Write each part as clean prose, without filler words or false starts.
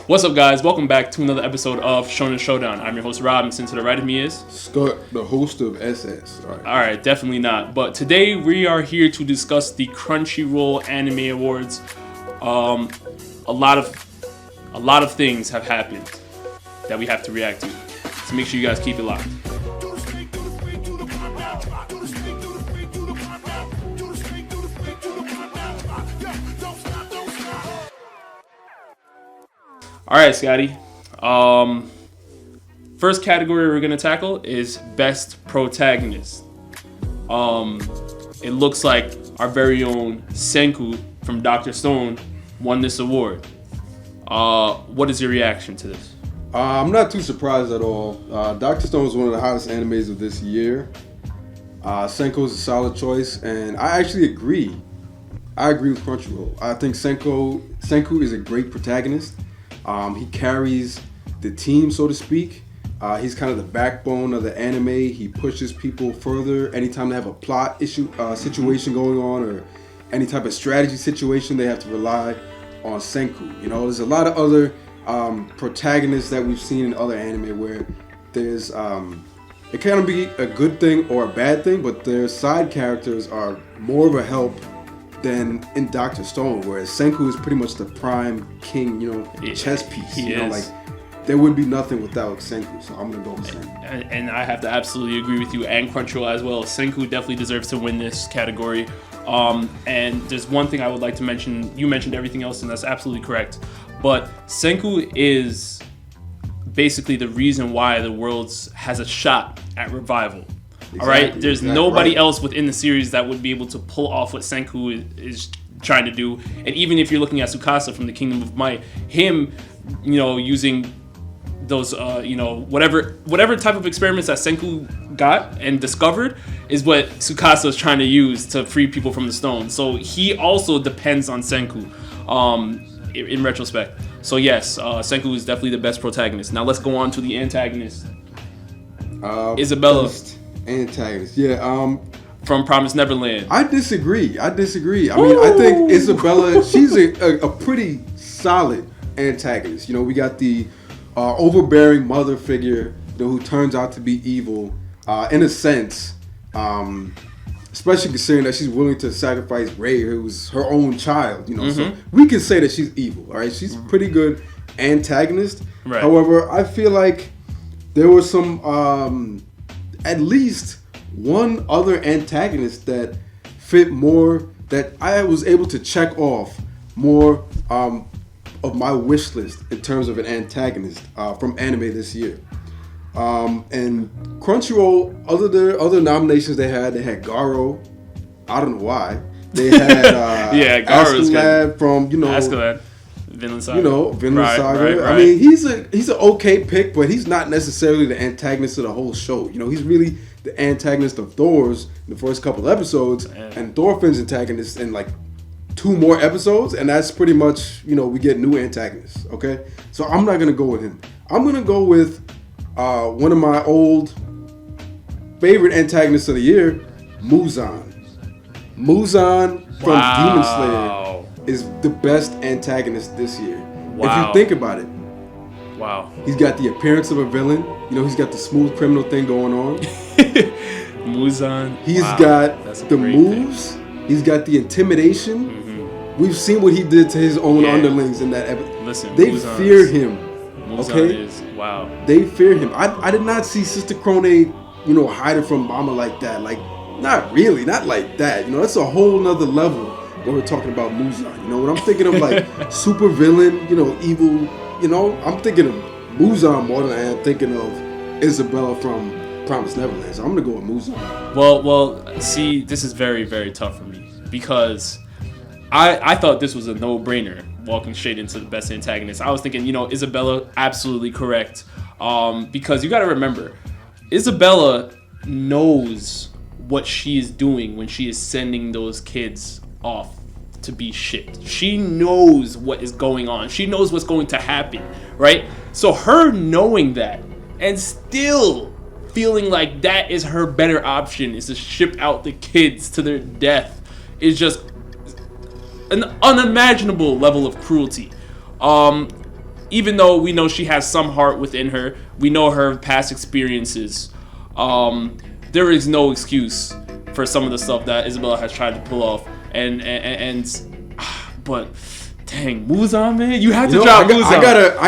What's up, guys? Welcome back to another episode of Shonen Showdown. I'm your host, Rob, and to the right of me is... Scott, the host of SS. Alright, definitely not. But today we are here to discuss the Crunchyroll Anime Awards. A lot of things have happened that we have to react to. So make sure you guys keep it locked. Alright, Scotty. First category we're going to tackle is Best Protagonist. It looks like our very own Senku from Dr. Stone won this award. What is your reaction to this? I'm not too surprised at all. Dr. Stone is one of the hottest animes of this year. Senku is a solid choice, and I actually agree. I agree with Crunchyroll. I think Senku is a great protagonist. He carries the team, so to speak. He's kind of the backbone of the anime. He pushes people further anytime they have a plot issue, situation going on, or any type of strategy situation. They have to rely on Senku. You know, there's a lot of other protagonists that we've seen in other anime where there's it can be a good thing or a bad thing, but their side characters are more of a help than in Dr. Stone, whereas Senku is pretty much the prime king, chess piece. Like there would be nothing without Senku, so I'm gonna go with Senku. And I have to absolutely agree with you and Crunchyroll as well. Senku definitely deserves to win this category. And there's one thing I would like to mention. You mentioned everything else, and that's absolutely correct. But Senku is basically the reason why the world has a shot at revival. Exactly, all right, there's nobody else within the series that would be able to pull off what Senku is trying to do. And even if you're looking at Tsukasa from the Kingdom of Might, him, using those, whatever type of experiments that Senku got and discovered is what Tsukasa is trying to use to free people from the stone. So he also depends on Senku, in retrospect. So yes, Senku is definitely the best protagonist. Now let's go on to the antagonist. Isabella. Antagonist, yeah. From Promised Neverland. I disagree. I mean, I think Isabella, she's a pretty solid antagonist. We got the overbearing mother figure, who turns out to be evil, in a sense. Especially considering that she's willing to sacrifice Rei, who's her own child. So we can say that she's evil. All right, she's a pretty good antagonist. Right. However, I feel like there was some. At least one other antagonist that fit more, that I was able to check off more of my wish list in terms of an antagonist from anime this year. And Crunchyroll, other nominations they had Garo. I don't know why. They had Askeladd from Askeladd. Vinland Saga. Vinland Saga. Right. I mean, he's an okay pick, but he's not necessarily the antagonist of the whole show. He's really the antagonist of Thor's in the first couple episodes, and Thorfinn's antagonist in like 2 more episodes, and that's pretty much, we get new antagonists, okay? So I'm not going to go with him. I'm going to go with one of my old favorite antagonists of the year, Muzan. Muzan from Demon Slayer is the best antagonist this year. Wow. If you think about it. Wow. He's got the appearance of a villain. He's got the smooth criminal thing going on. Muzan. He's got the moves. Pick. He's got the intimidation. Mm-hmm. We've seen what he did to his own underlings in that episode. Listen, they fear him. Muzan wow. They fear him. I did not see Sister Krone, hiding from Mama like that. Like, not really. Not like that. That's a whole nother level when we're talking about Muzan. When I'm thinking of like super villain, evil, I'm thinking of Muzan more than I am thinking of Isabella from Promised Neverland. So I'm gonna go with Muzan. Well, see, this is very, very tough for me because I thought this was a no-brainer walking straight into the best antagonist. I was thinking, Isabella, absolutely correct. Because you gotta remember, Isabella knows what she is doing when she is sending those kids off to be shit. She knows what is going on. She knows what's going to happen, right? So her knowing that and still feeling like that is her better option is to ship out the kids to their death is just an unimaginable level of cruelty. even though we know she has some heart within her, we know her past experiences. There is no excuse for some of the stuff that Isabella has tried to pull off, but dang, Muzan, man, you had to drop Muzan.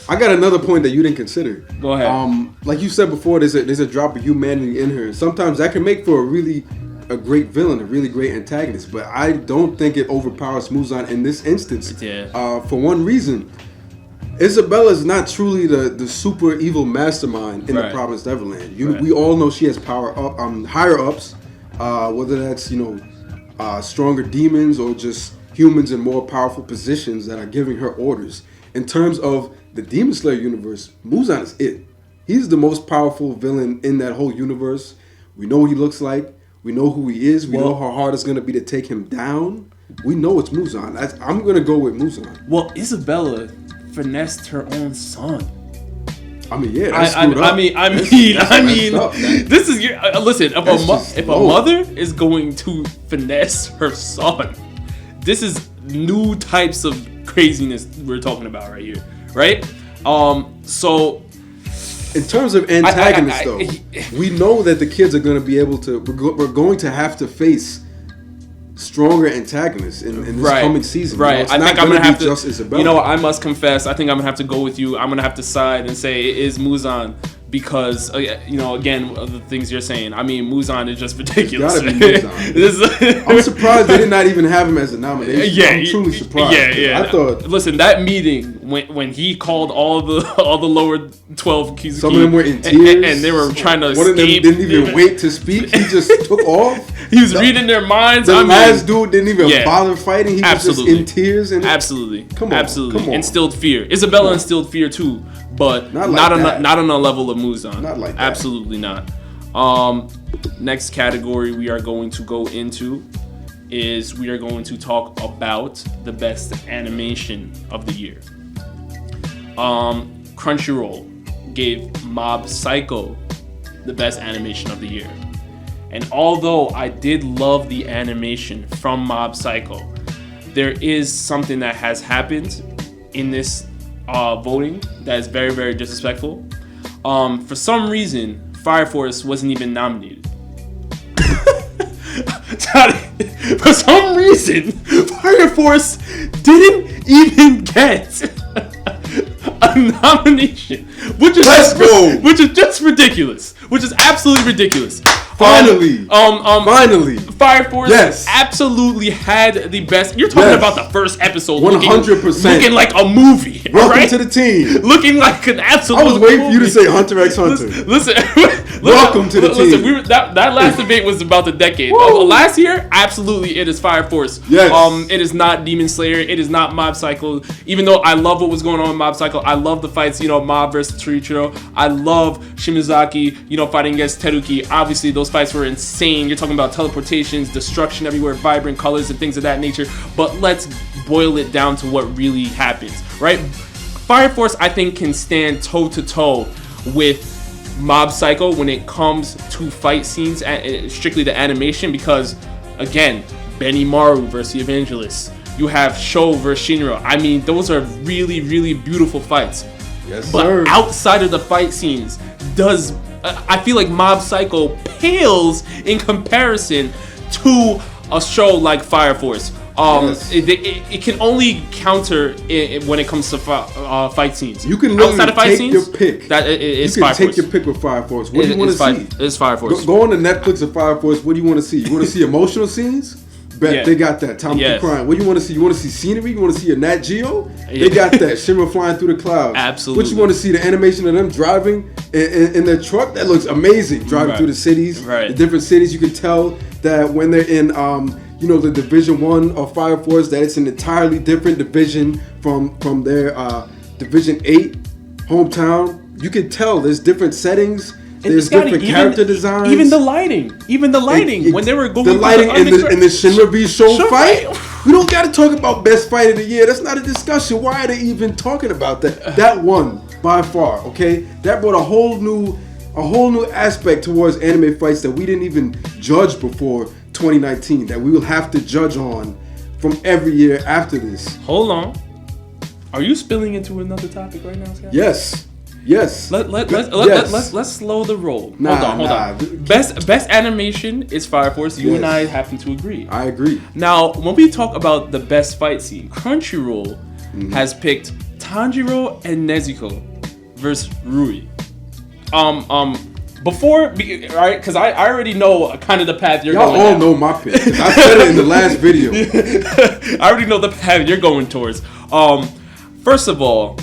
I got another point that you didn't consider. Go ahead. Like you said before, there's a drop of humanity in her. Sometimes that can make for a great villain, a really great antagonist. But I don't think it overpowers Muzan in this instance. Yeah. For one reason, Isabella is not truly the super evil mastermind in the Promised Neverland. We all know she has higher ups, whether that's stronger demons or just humans in more powerful positions that are giving her orders. In terms of the Demon Slayer universe, Muzan is it. He's the most powerful villain in that whole universe. We know what he looks like. We know who he is. We know how hard it's going to be to take him down. We know it's Muzan. I'm going to go with Muzan. Well, Isabella finessed her own son. I mean, yeah, that's screwed up. This is listen. If a mother is going to finesse her son, this is new types of craziness we're talking about right here, right? So in terms of antagonists, though, we know that the kids are going to be able to. We're going to have to face stronger antagonists in this coming season. Right. It's not going to be just Isabella. I must confess, I think I'm going to have to go with you. I'm going to have to side and say it is Muzan because, again, of the things you're saying. I mean, Muzan is just ridiculous. It's gotta be Muzan. I'm surprised they did not even have him as a nomination. Yeah, I'm truly surprised. Yeah. I thought. Listen, that meeting when he called all the lower 12 Kizuki, some of them were in tears, and they were trying to escape. One of them didn't even wait to speak. He just took off. He was reading their minds. The last dude didn't even bother fighting. He was just in tears. And Come on. Instilled fear. Isabella instilled fear too, but not on a level of Muzan. Not like that. Absolutely not. Next category we are going to go into is we are going to talk about the best animation of the year. Crunchyroll gave Mob Psycho the best animation of the year. And although I did love the animation from Mob Psycho, there is something that has happened in this voting that is very, very disrespectful. For some reason, Fire Force wasn't even nominated. For some reason, Fire Force didn't even get a nomination, which is just ridiculous. Which is absolutely ridiculous. Finally, Fire Force absolutely had the best. You're talking about the first episode, 100%, looking like a movie. Welcome to the team. Looking like an absolute. I was waiting for you to say Hunter x Hunter. Listen, welcome to the team. That last debate was about the decade. Last year, absolutely, it is Fire Force. Yes. It is not Demon Slayer. It is not Mob Psycho. Even though I love what was going on in Mob Psycho, I love the fights. Mob versus Torichiro. I love Shimazaki. Fighting against Teruki. Obviously, those fights were insane. You're talking about teleportations, destruction everywhere, vibrant colors, and things of that nature. But let's boil it down to what really happens, right? Fire Force, I think, can stand toe to toe with Mob Psycho when it comes to fight scenes, strictly the animation, because again, Benimaru versus the Evangelist. You have Sho versus Shinra. I mean, those are really, really beautiful fights. Yes, but sir. Outside of the fight scenes, I feel like Mob Psycho pales in comparison to a show like Fire Force. It can only counter when it comes to fight scenes. You can literally take your pick. You can take your pick with Fire Force. What do you want to see? It's Fire Force. Go on to Netflix of Fire Force. What do you want to see? You want to see emotional scenes? Bet they got that. Tommy crying. What do you want to see? You want to see scenery? You want to see a Nat Geo? They got that. Shimmer flying through the clouds. Absolutely. What you want to see? The animation of them driving in their truck? That looks amazing. Driving through the cities. Right. The different cities. You can tell that when they're in the Division 1 of Fire Force, that it's an entirely different division from their Division 8 hometown. You can tell there's different settings. There's different character designs. Even the lighting. When they were going the lighting in the Shinra v Show fight. We don't got to talk about best fight of the year. That's not a discussion. Why are they even talking about that? That won by far. Okay, that brought a whole new aspect towards anime fights that we didn't even judge before 2019. That we will have to judge on from every year after this. Hold on. Are you spilling into another topic right now, Scott? Yes. Let's slow the roll. Hold on. Best animation is Fire Force. You and I happen to agree. I agree. Now, when we talk about the best fight scene, Crunchyroll has picked Tanjiro and Nezuko versus Rui. Before, right? Because I already know kind of the path you're going. Y'all all know my pick. I said it in the last video. I already know the path you're going towards. First of all,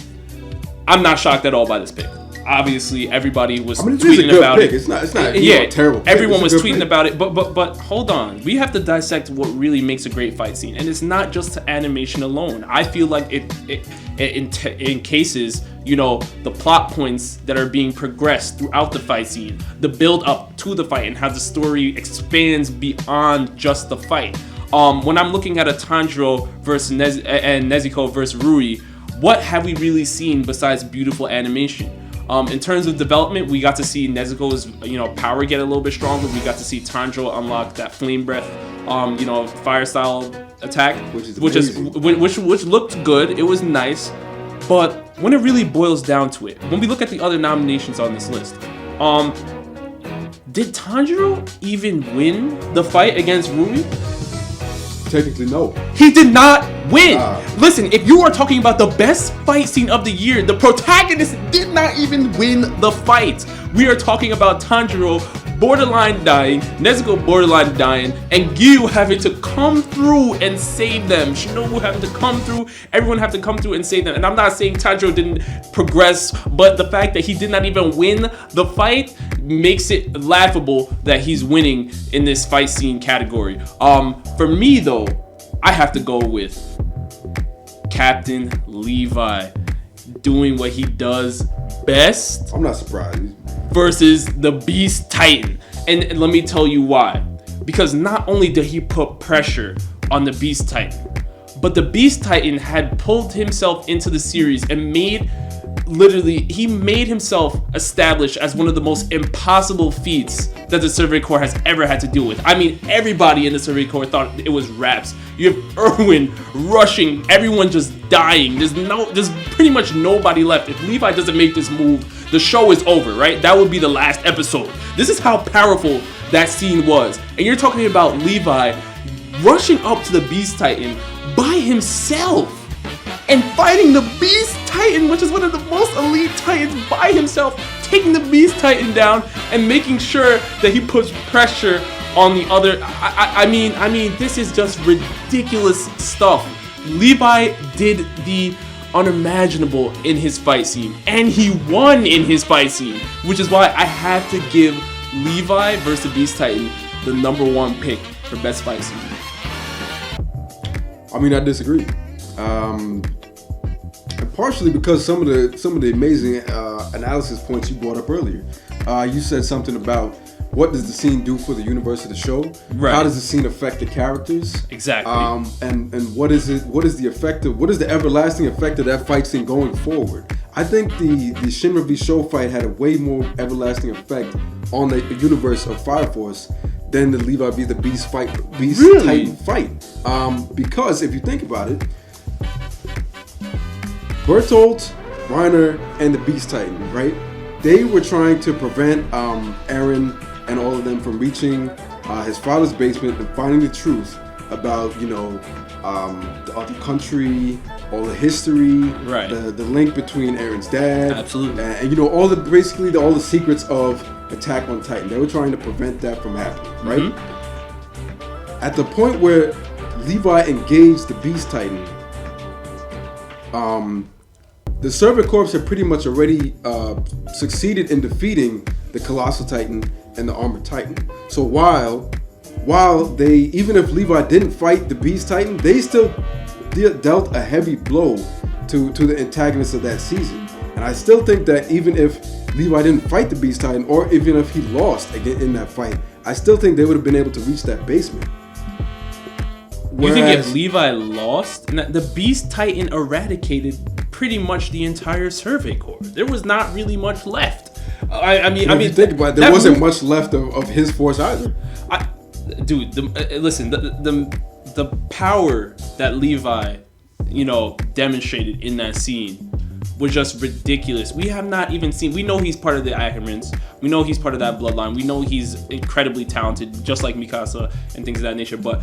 I'm not shocked at all by this pick. Obviously, everybody was tweeting about it. It's not a terrible pick. Everyone was tweeting about it. But hold on. We have to dissect what really makes a great fight scene. And it's not just animation alone. I feel like in cases, you know, the plot points that are being progressed throughout the fight scene, the build up to the fight, and how the story expands beyond just the fight. When I'm looking at a Tanjiro versus Nezuko versus Rui, what have we really seen besides beautiful animation? In terms of development, we got to see Nezuko's power get a little bit stronger. We got to see Tanjiro unlock that flame breath, fire style attack, which looked good. It was nice, but when it really boils down to it, when we look at the other nominations on this list, did Tanjiro even win the fight against Rui? Technically, no. He did not win. Listen, if you are talking about the best fight scene of the year, the protagonist did not even win the fight. We are talking about Tanjiro borderline dying, Nezuko borderline dying, and Gyu having to come through and save them. Shinobu having to come through, everyone have to come through and save them. And I'm not saying Tanjiro didn't progress, but the fact that he did not even win the fight makes it laughable that he's winning in this fight scene category. For me though, I have to go with Captain Levi doing what he does best. I'm not surprised. Versus the Beast Titan. And let me tell you why. Because not only did he put pressure on the Beast Titan, but the Beast Titan had pulled himself into the series and made himself established as one of the most impossible feats that the Survey Corps has ever had to deal with. I mean, everybody in the Survey Corps thought it was raps. You have Erwin rushing, everyone just dying. There's pretty much nobody left. If Levi doesn't make this move, the show is over, right? That would be the last episode. This is how powerful that scene was. And you're talking about Levi rushing up to the Beast Titan by himself and fighting the Beast Titan, which is one of the most elite Titans, by himself, taking the Beast Titan down and making sure that he puts pressure on the other. I mean, this is just ridiculous stuff. Levi did the unimaginable in his fight scene, and he won in his fight scene, which is why I have to give Levi versus the Beast Titan the #1 pick for best fight scene. I mean, I disagree. And partially because some of the amazing analysis points you brought up earlier. You said something about what does the scene do for the universe of the show? Right. How does the scene affect the characters? Exactly. And what is the everlasting effect of that fight scene going forward? I think the Shinra v Show fight had a way more everlasting effect on the universe of Fire Force than the Levi v the Beast Titan fight. Because if you think about it, Bertolt, Reiner, and the Beast Titan, right? They were trying to prevent Eren and all of them from reaching his father's basement and finding the truth about, the country, all the history, right? The link between Eren's dad, absolutely, and all the secrets of Attack on Titan. They were trying to prevent that from happening, right? Mm-hmm. At the point where Levi engaged the Beast Titan, the Servant Corps had pretty much already succeeded in defeating the Colossal Titan and the Armored Titan. So while they, even if Levi didn't fight the Beast Titan, they still dealt a heavy blow to the antagonists of that season. And I still think that even if Levi didn't fight the Beast Titan, or even if he lost again in that fight, I still think they would have been able to reach that basement. You think if Levi lost, the Beast Titan eradicated pretty much the entire Survey Corps. There was not really much left. I mean, if you think about it, there wasn't much left of his force either. Listen, the power that Levi demonstrated in that scene was just ridiculous. We have not even seen. We know he's part of the Ackermans. We know he's part of that bloodline. We know he's incredibly talented, just like Mikasa and things of that nature. But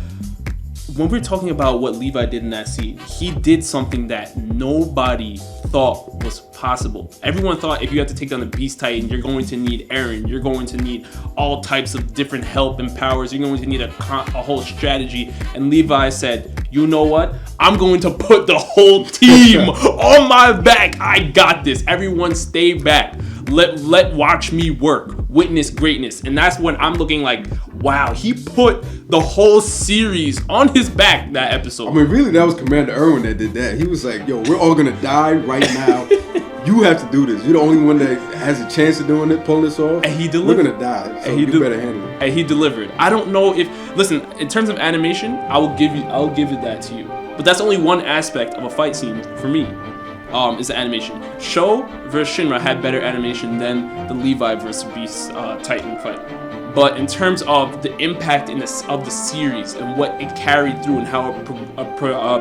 when we're talking about what Levi did in that scene, he did something that nobody thought was possible. Everyone thought if you have to take down the Beast Titan, you're going to need Eren. You're going to need all types of different help and powers. You're going to need a whole strategy. And Levi said, you know what? I'm going to put the whole team on my back. I got this. Everyone stay back. Let watch me work. Witness greatness. And that's when I'm looking like, wow, he put the whole series on his back that episode. I mean, really, that was Commander Erwin that did that. He was like, yo, we're all going to die right now. You have to do this. You're the only one that has a chance of doing it, pulling this off. And he delivered. We're going to die. So you better handle it. And he delivered. I don't know if, listen, in terms of animation, I'll give it that to you. But that's only one aspect of a fight scene for me. Is the animation. Sho versus Shinra had better animation than the Levi versus Beast Titan fight. But in terms of the impact of the series and what it carried through and how it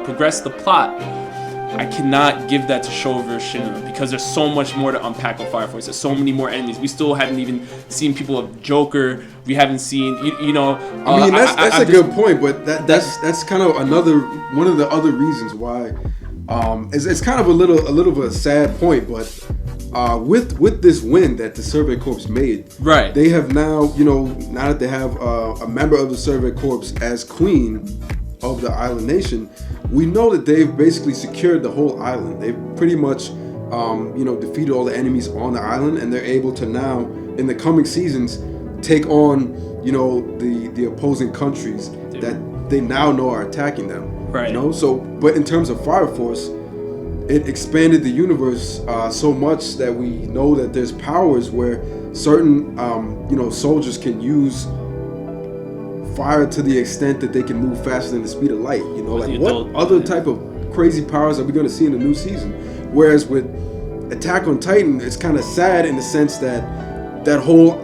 progressed the plot, I cannot give that to Sho versus Shinra because there's so much more to unpack on Fire Force. There's so many more enemies. We still haven't even seen people of Joker. We haven't seen, I mean, that's a good point, but that's kind of one of the other reasons why. It's kind of a little of a sad point, but with this win that the Survey Corps made, right? They have now, now that they have a member of the Survey Corps as queen of the island nation, we know that they've basically secured the whole island. They've pretty much, defeated all the enemies on the island, and they're able to now, in the coming seasons, take on, the opposing countries that they now know are attacking them. Right. So, but in terms of Fire Force, it expanded the universe so much that we know that there's powers where certain, soldiers can use fire to the extent that they can move faster than the speed of light. What other type of crazy powers are we going to see in the new season? Whereas with Attack on Titan, it's kind of sad in the sense that whole,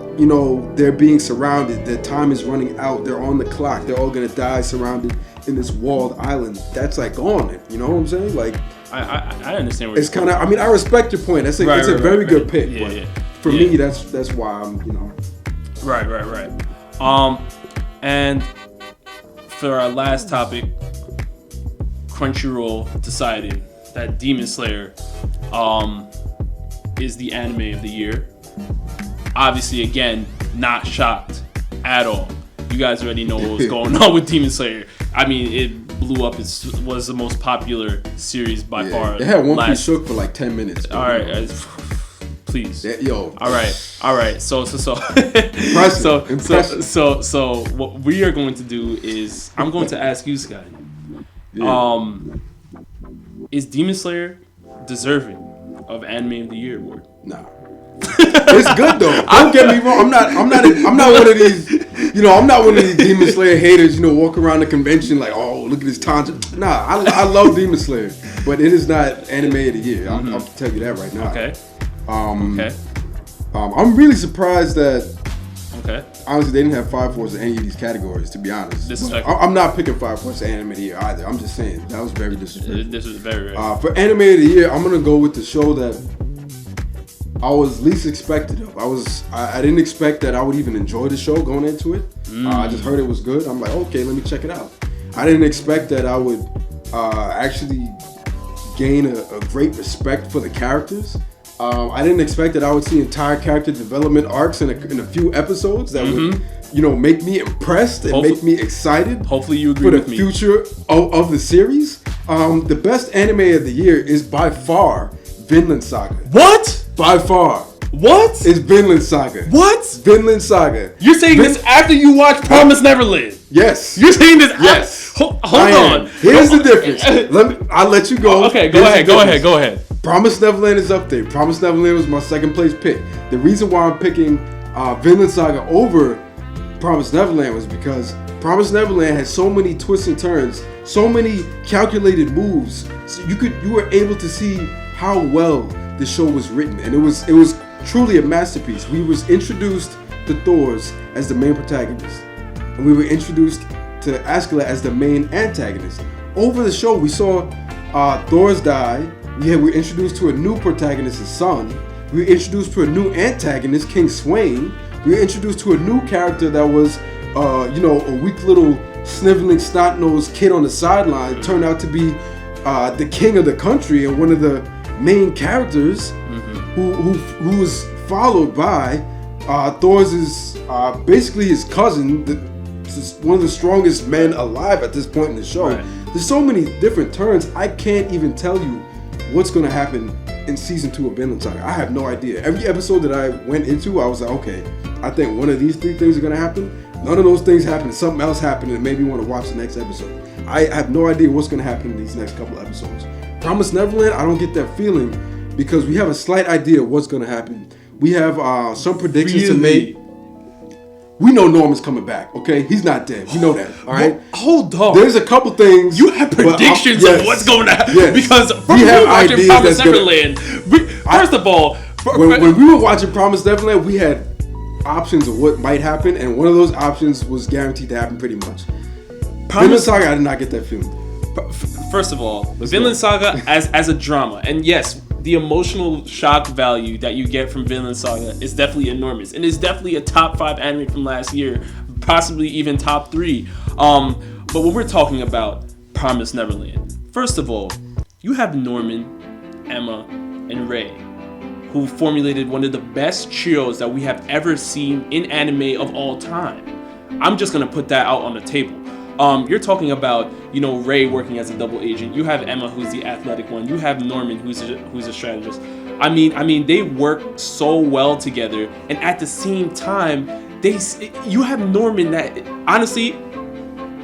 they're being surrounded, their time is running out, they're on the clock, they're all going to die surrounded in this walled island. That's like gone. You know what I'm saying? Like, I understand what it's kind of. I mean, I respect your point. It's a very good pick. Yeah, but yeah. For me, that's why I'm. Right. And for our last topic, Crunchyroll decided that Demon Slayer is the anime of the year. Obviously, again, not shocked at all. You guys already know what was going on with Demon Slayer. I mean, it blew up. It was the most popular series by far. It had One Piece shook for like 10 minutes. All right, please. Yeah, yo. All right. So Impressive. So what we are going to do is I'm going to ask you, Scott. Yeah. Is Demon Slayer deserving of Anime of the Year award? Nah. It's good though. Don't get me wrong. I'm not one of these. I'm not one of these Demon Slayer haters. Walk around the convention like, oh, look at this tangent. Nah, I love Demon Slayer, but it is not Anime of the Year. I'll tell you that right now. Okay. I'm really surprised that. Okay. Honestly, they didn't have Fire Force in any of these categories. To be honest, I'm not picking Fire Force as Anime of the Year either. I'm just saying that was very disrespectful. This is very. For Anime of the Year, I'm gonna go with the show that I was least expected of. I didn't expect that I would even enjoy the show going into it. I just heard it was good. I'm like, okay, let me check it out. I didn't expect that I would actually gain a great respect for the characters. I didn't expect that I would see entire character development arcs in a few episodes that would, make me impressed and make me excited. Hopefully you agree with me. For the future of the series. The best anime of the year is by far Vinland Saga. What? By far. What? It's Vinland Saga. What? Vinland Saga. You're saying this after you watch Promise Neverland? Yes. You're saying this Yes. Hold on. Here's the difference. I'll let you go. Okay, go ahead. Promise Neverland is up there. Promise Neverland was my second place pick. The reason why I'm picking Vinland Saga over Promise Neverland was because Promise Neverland had so many twists and turns, so many calculated moves. So you were able to see how well the show was written, and it was truly a masterpiece. We was introduced to Thors as the main protagonist, and we were introduced to Askeladd as the main antagonist. Over the show, we saw Thor's die. We're introduced to a new protagonist's son. We're introduced to a new antagonist, King Swain. We're introduced to a new character that was, a weak little sniveling snot-nosed kid on the sideline. Turned out to be the king of the country and one of the main characters, who was followed by Thor's basically his cousin, one of the strongest men alive at this point in the show. Right. There's so many different turns. I can't even tell you what's going to happen in season 2 of Vinland Saga. I have no idea. Every episode that I went into, I was like, okay, I think one of these 3 things are going to happen. None of those things happened. Something else happened and made me want to watch the next episode. I have no idea what's going to happen in these next couple episodes. Promised Neverland, I don't get that feeling because we have a slight idea of what's going to happen. We have some predictions to make. We know Norman's coming back, okay? He's not dead. We know that, all right? Hold on. There's a couple things. You have predictions of what's going to happen. Yes. Because we have watching Promised Neverland, first of all... When we were watching Promised Neverland, we had options of what might happen, and one of those options was guaranteed to happen pretty much. Vinland Saga, I did not get that feeling. First of all, Vinland Saga as a drama, and yes, the emotional shock value that you get from Vinland Saga is definitely enormous, and it's definitely a top 5 anime from last year, possibly even top 3. But when we're talking about Promised Neverland, first of all, you have Norman, Emma, and Ray, who formulated one of the best trios that we have ever seen in anime of all time. I'm just gonna put that out on the table. You're talking about, Ray working as a double agent. You have Emma, who's the athletic one. You have Norman, who's a strategist. I mean, they work so well together. And at the same time, you have Norman that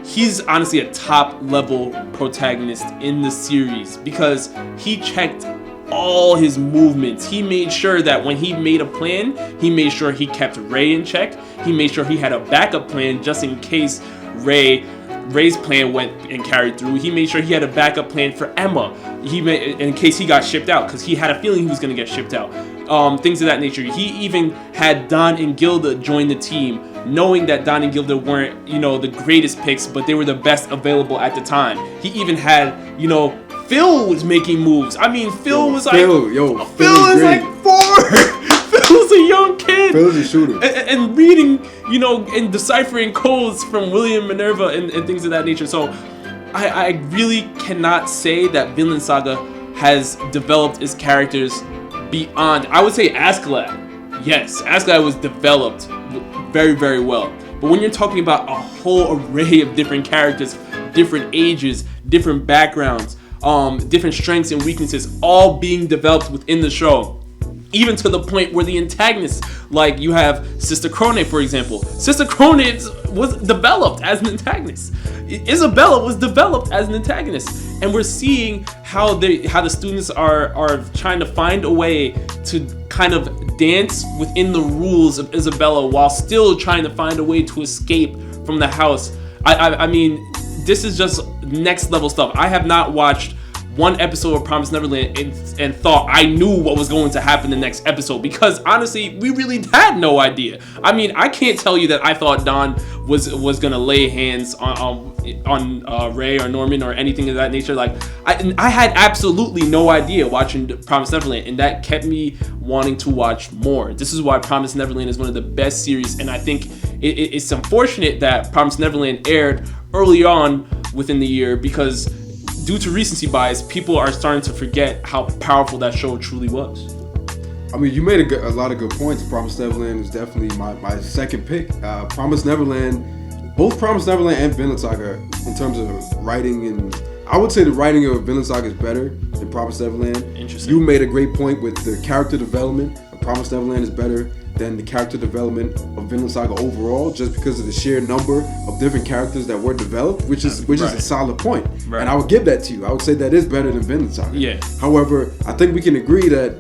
he's honestly a top level protagonist in the series because he checked all his movements. He made sure that when he made a plan, he made sure he kept Ray in check. He made sure he had a backup plan just in case Ray's plan went and carried through. He made sure he had a backup plan for Emma. In case he got shipped out, because he had a feeling he was going to get shipped out. Things of that nature. He even had Don and Gilda join the team, knowing that Don and Gilda weren't, the greatest picks, but they were the best available at the time. He even had, Phil was making moves. I mean, Phil is like 4. Phil's a young kid. Phil's a shooter. And reading, and deciphering codes from William Minerva and things of that nature. So I really cannot say that Vinland Saga has developed its characters beyond. I would say Askeladd. Yes, Askeladd was developed very, very well. But when you're talking about a whole array of different characters, different ages, different backgrounds, different strengths and weaknesses, all being developed within the show. Even to the point where the antagonists, like you have Sister Krone, for example. Sister Krone was developed as an antagonist. Isabella was developed as an antagonist. And we're seeing how the students are trying to find a way to kind of dance within the rules of Isabella while still trying to find a way to escape from the house. I mean, this is just next level stuff. I have not watched one episode of Promised Neverland and thought I knew what was going to happen the next episode, because honestly, we really had no idea. I mean, I can't tell you that I thought Don was gonna lay hands on Ray or Norman or anything of that nature. Like, I had absolutely no idea watching Promised Neverland, and that kept me wanting to watch more. This is why Promised Neverland is one of the best series, and I think it's unfortunate that Promised Neverland aired early on within the year, because due to recency bias, people are starting to forget how powerful that show truly was. I mean, you made a lot of good points. Promised Neverland is definitely my second pick. Promised Neverland, both Promised Neverland and Vinland Saga, in terms of writing, and I would say the writing of Vinland Saga is better than Promised Neverland. Interesting. You made a great point with the character development. Promised Neverland is better than the character development of Vinland Saga overall, just because of the sheer number of different characters that were developed, which is a solid point. Right. And I would give that to you. I would say that is better than Vinland Saga. Yeah. However, I think we can agree that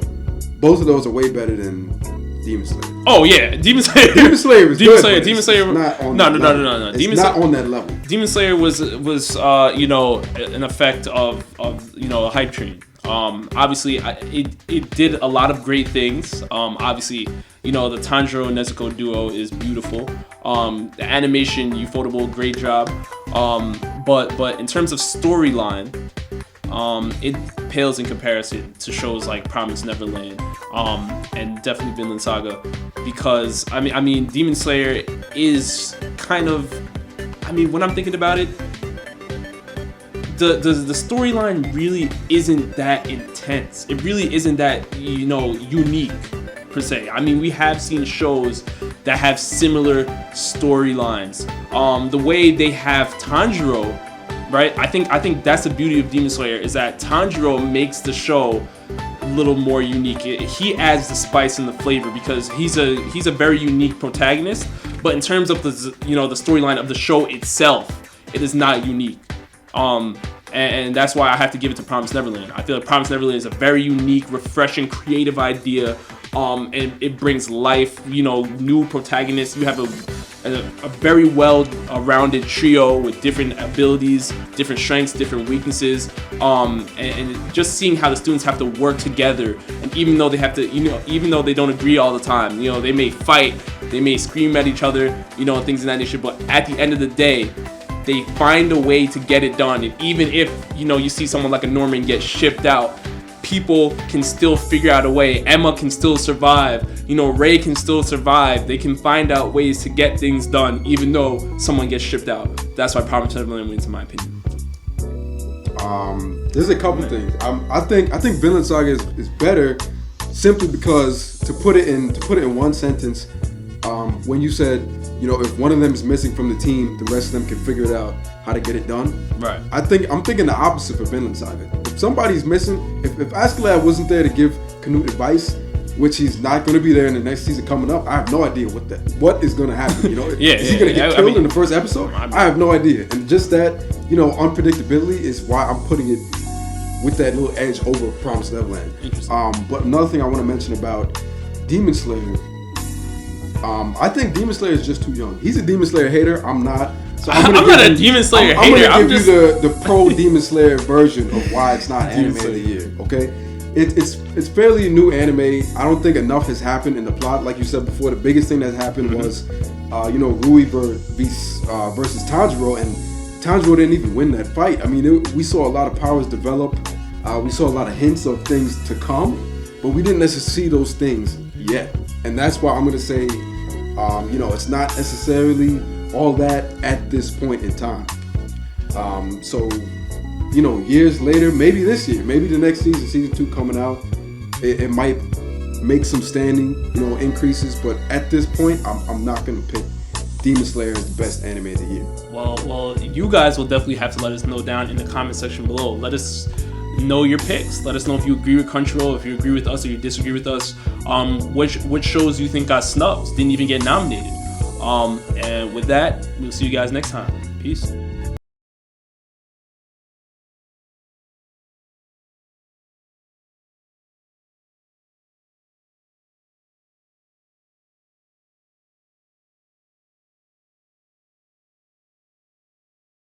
both of those are way better than Demon Slayer. Oh yeah, Demon Slayer. Demon Slayer is Demon good. Slayer. Demon Slayer. No. It's not on that level. Demon Slayer was an effect of a hype train. Obviously, it did a lot of great things. Obviously, the Tanjiro and Nezuko duo is beautiful. The animation, Ufotable, great job. But in terms of storyline, it pales in comparison to shows like Promised Neverland, and definitely Vinland Saga, because I mean Demon Slayer is kind of, when I'm thinking about it, the storyline really isn't that intense. It really isn't that, unique per se. We have seen shows that have similar storylines. The way they have Tanjiro, right? I think that's the beauty of Demon Slayer, is that Tanjiro makes the show a little more unique. He adds the spice and the flavor because he's a very unique protagonist. But in terms of the storyline of the show itself, it is not unique. And that's why I have to give it to Promised Neverland. I feel like Promised Neverland is a very unique, refreshing, creative idea. And it brings life, new protagonists. You have a very well-rounded trio with different abilities, different strengths, different weaknesses, and just seeing how the students have to work together. And even though they have to, even though they don't agree all the time, they may fight, they may scream at each other, things of that nature. But at the end of the day, they find a way to get it done. And even if you see someone like a Norman get shipped out, people can still figure out a way. Emma can still survive. Ray can still survive. They can find out ways to get things done, even though someone gets shipped out. That's why Promised Neverland wins, in my opinion. There's a couple things. I think Vinland Saga is better simply because, to put it in one sentence, when you said, if one of them is missing from the team, the rest of them can figure it out how to get it done. Right. I'm thinking the opposite for Vinland Saga. If somebody's missing, if Askeladd wasn't there to give Canute advice, which he's not going to be there in the next season coming up, I have no idea what is going to happen. Is he going to get killed in the first episode? I have no idea. And just that, unpredictability is why I'm putting it with that little edge over Promised Neverland. Interesting. But another thing I want to mention about Demon Slayer, I think Demon Slayer is just too young. He's a Demon Slayer hater. I'm not. So I'm not a Demon Slayer hater. I'm going to give you the pro Demon Slayer version of why it's not anime of the year. Okay, it's fairly new anime. I don't think enough has happened in the plot. Like you said before, the biggest thing that happened was, Rui versus Tanjiro, and Tanjiro didn't even win that fight. We saw a lot of powers develop. We saw a lot of hints of things to come, but we didn't necessarily see those things yet. And that's why I'm going to say, it's not necessarily all that at this point in time. So, years later, maybe this year, maybe the next season 2 coming out, it might make some standing, increases. But at this point, I'm not going to pick Demon Slayer as the best anime of the year. Well, you guys will definitely have to let us know down in the comment section below. Let us know your picks. Let us know if you agree with Crunchyroll, if you agree with us, or you disagree with us. Which shows you think got snubbed, didn't even get nominated. And with that, we'll see you guys next time. Peace.